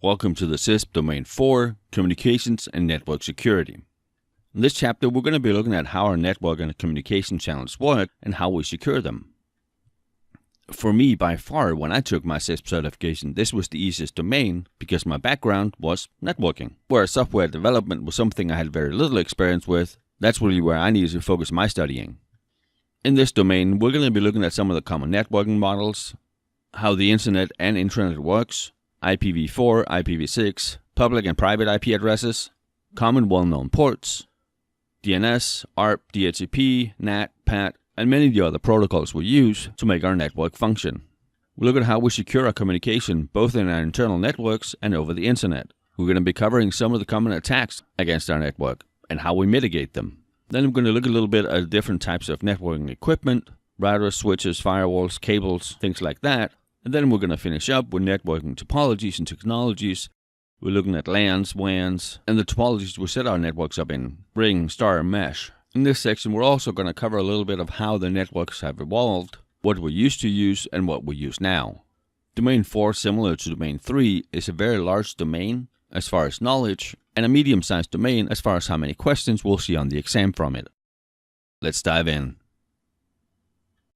Welcome to the CISSP Domain 4, Communications and Network Security. In this chapter, we're going to be looking at how our network and communication channels work and how we secure them. For me, by far, when I took my CISSP certification, this was the easiest domain because my background was networking. Whereas software development was something I had very little experience with, that's really where I needed to focus my studying. In this domain, we're going to be looking at some of the common networking models, how the internet and intranet works, IPv4, IPv6, public and private IP addresses, common well-known ports, DNS, ARP, DHCP, NAT, PAT, and many of the other protocols we use to make our network function. We'll look at how we secure our communication both in our internal networks and over the internet. We're going to be covering some of the common attacks against our network and how we mitigate them. Then I'm going to look a little bit at different types of networking equipment, routers, switches, firewalls, cables, things like that. And then we're going to finish up with networking topologies and technologies. We're looking at LANs, WANs, and the topologies we set our networks up in, ring, star, mesh. In this section, we're also going to cover a little bit of how the networks have evolved, what we used to use, and what we use now. Domain 4, similar to Domain 3, is a very large domain as far as knowledge, and a medium-sized domain as far as how many questions we'll see on the exam from it. Let's dive in.